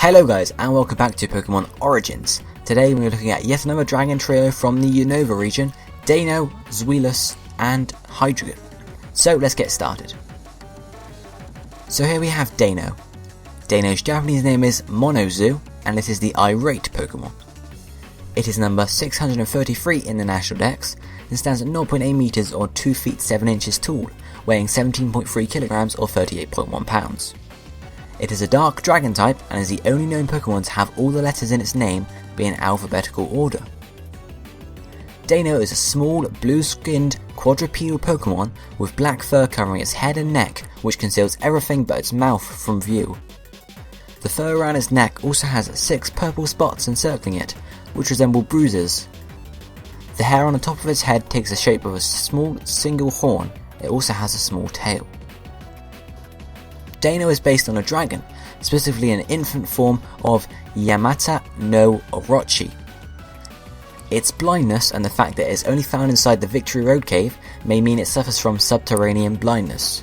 Hello guys, and welcome back to Pokemon Origins. Today we're looking at yet another dragon trio from the Unova region, Deino, Zweilous and Hydreigon. So let's get started. So here we have Deino. Deino's Japanese name is Monozu, and it is the irate Pokemon. It is number 633 in the National Dex, and stands at 0.8 meters or 2 feet 7 inches tall, weighing 17.3 kilograms or 38.1 pounds. It is a dark dragon type and is the only known Pokemon to have all the letters in its name be in alphabetical order. Deino is a small, blue-skinned, quadrupedal Pokemon with black fur covering its head and neck, which conceals everything but its mouth from view. The fur around its neck also has 6 purple spots encircling it, which resemble bruises. The hair on the top of its head takes the shape of a small single horn. It also has a small tail. Deino is based on a dragon, specifically an infant form of Yamata no Orochi. Its blindness and the fact that it is only found inside the Victory Road cave may mean it suffers from subterranean blindness.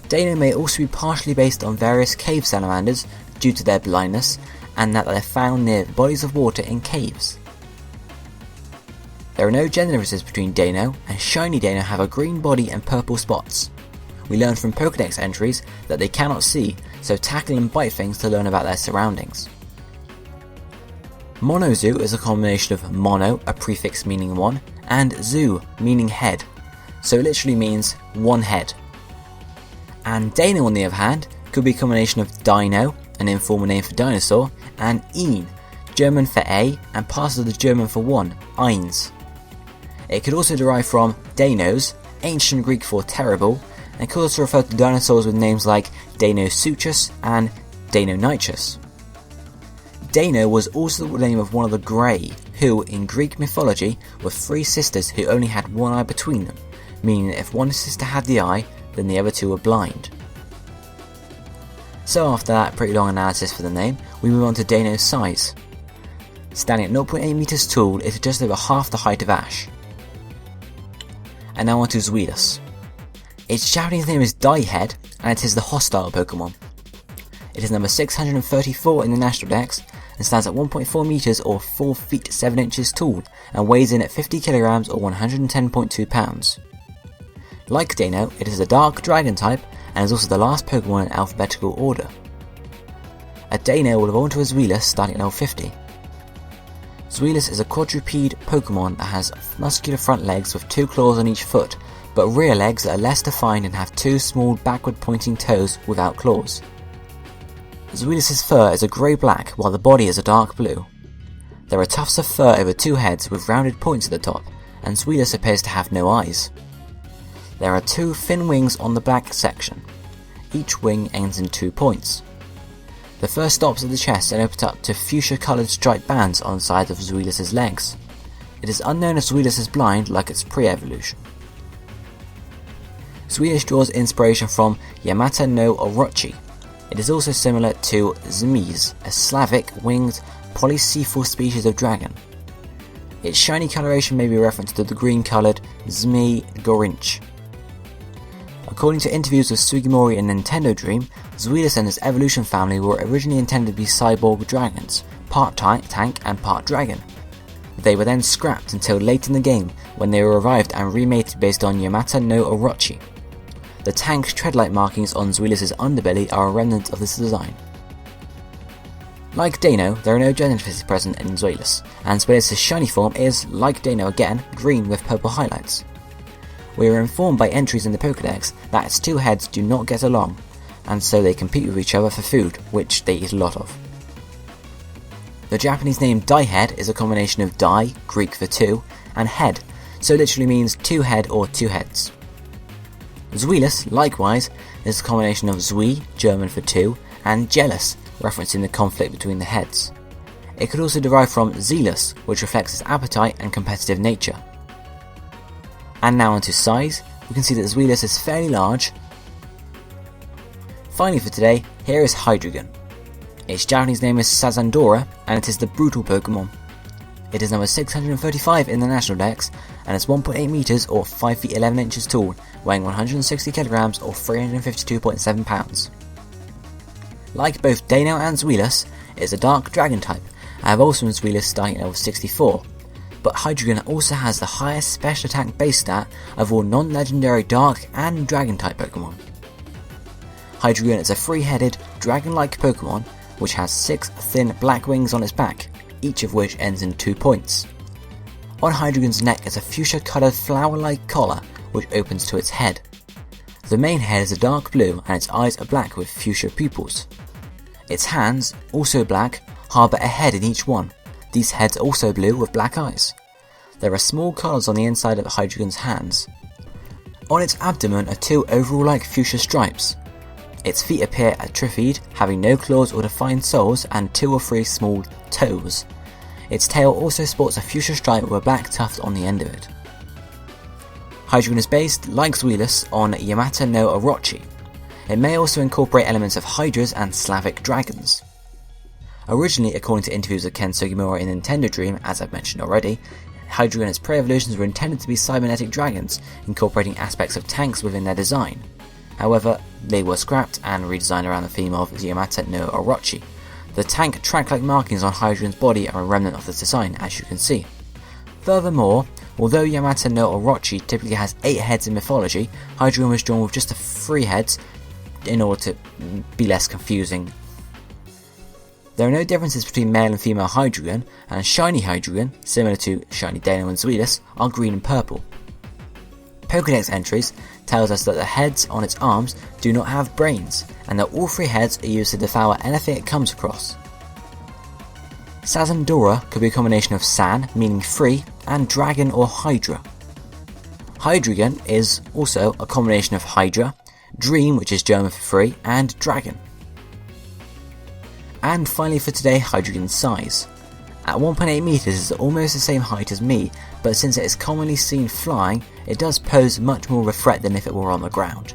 Deino may also be partially based on various cave salamanders due to their blindness, and that they are found near bodies of water in caves. There are no gender differences between Deino, and Shiny Deino have a green body and purple spots. We learn from Pokedex entries that they cannot see, so tackle and bite things to learn about their surroundings. Monozu is a combination of mono, a prefix meaning one, and zu, meaning head, so it literally means one head. And Deino, on the other hand, could be a combination of Deino, an informal name for dinosaur, and een, German for a, and part of the German for one, eins. It could also derive from Deinos, ancient Greek for terrible, and could also refer to dinosaurs with names like Deinosuchus and Deinonychus. Deino was also the name of one of the Grey, who, in Greek mythology, were 3 sisters who only had one eye between them, meaning that if one sister had the eye, then the other 2 were blind. So after that pretty long analysis for the name, we move on to Deino's size. Standing at 0.8 meters tall, it is just over half the height of Ash. And now on to Zweilous. Its Japanese name is Diehead, and it is the hostile Pokemon. It is number 634 in the National Dex, and stands at 1.4 meters or 4 feet 7 inches tall, and weighs in at 50 kilograms or 110.2 pounds. Like Deino, it is a dark dragon type, and is also the last Pokemon in alphabetical order. A Deino will evolve into a Zweilous starting at level 50. Zweilous is a quadruped Pokemon that has muscular front legs with 2 claws on each foot, but rear legs are less defined and have 2 small backward pointing toes without claws. Zweilous' fur is a grey-black while the body is a dark blue. There are tufts of fur over 2 heads with rounded points at the top, and Zweilous appears to have no eyes. There are 2 thin wings on the back section. Each wing ends in 2 points. The first stops at the chest and opens up to fuchsia-coloured striped bands on the sides of Zweilous' legs. It is unknown if Zweilous is blind like its pre-evolution. Zweilous draws inspiration from Yamata no Orochi. It is also similar to Zmys, a Slavic winged polycephal species of dragon. Its shiny coloration may be a reference to the green coloured Zmy Gorinch. According to interviews with Sugimori and Nintendo Dream, Zweilous and its evolution family were originally intended to be cyborg dragons, part tank and part dragon. They were then scrapped until late in the game, when they were revived and remated based on Yamata no Orochi. The tank's tread-like markings on Zweilous' underbelly are a remnant of this design. Like Deino, there are no gender differences present in Zweilous, and Zweilous' shiny form is, like Deino again, green with purple highlights. We are informed by entries in the Pokedex that its 2 heads do not get along, and so they compete with each other for food, which they eat a lot of. The Japanese name Diehead is a combination of Dai, Greek for 2, and head, so literally means 2 head or 2 heads. Zweilous, likewise, is a combination of Zwi, German for 2, and jealous, referencing the conflict between the heads. It could also derive from zealous, which reflects its appetite and competitive nature. And now onto size, we can see that Zweilous is fairly large. Finally for today, here is Hydreigon. Its Japanese name is Sazandora, and it is the brutal Pokemon. It is number 635 in the National Dex, and is 1.8 meters or 5 feet 11 inches tall, weighing 160 kilograms or 352.7 pounds. like both Deino and Zweilous, it is a dark dragon type, and have also been Zweilous starting at level 64. But Hydreigon also has the highest special attack base stat of all non-legendary dark and dragon type Pokemon. Hydreigon is a 3-headed, dragon-like Pokemon which has 6 thin black wings on its back, each of which ends in 2 points. On Hydreigon's neck is a fuchsia-coloured flower-like collar which opens to its head. The main head is a dark blue and its eyes are black with fuchsia pupils. Its hands, also black, harbour a head in each one. These heads are also blue with black eyes. There are small collars on the inside of Hydreigon's hands. On its abdomen are 2 overall-like fuchsia stripes. Its feet appear atrophied, having no claws or defined soles and 2 or 3 small toes. Its tail also sports a fuchsia stripe with a black tuft on the end of it. Hydreigon is based, like Zweilous, on Yamata no Orochi. It may also incorporate elements of Hydras and Slavic dragons. Originally, according to interviews with Ken Sugimura in Nintendo Dream, as I've mentioned already, Hydreigon and its pre-evolutions were intended to be cybernetic dragons, incorporating aspects of tanks within their design. However, they were scrapped and redesigned around the theme of Yamata no Orochi. The tank track-like markings on Hydreigon's body are a remnant of this design, as you can see. Furthermore, although Yamata no Orochi typically has 8 heads in mythology, Hydreigon was drawn with just 3 heads in order to be less confusing. There are no differences between male and female Hydreigon, and shiny Hydreigon, similar to shiny Deino and Zweilous, are green and purple. Pokédex entries tells us that the heads on its arms do not have brains, and that all 3 heads are used to devour anything it comes across. Sazandora could be a combination of San, meaning free, and Dragon or Hydra. Hydreigon is also a combination of Hydra, Dream, which is German for free, and Dragon. And finally for today, Hydreigon's size. At 1.8 meters it is almost the same height as me, but since it is commonly seen flying, it does pose much more of a threat than if it were on the ground.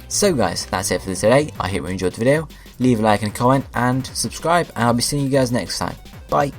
So guys, that's it for today. I hope you enjoyed the video. Leave a like and a comment and subscribe, and I'll be seeing you guys next time. Bye!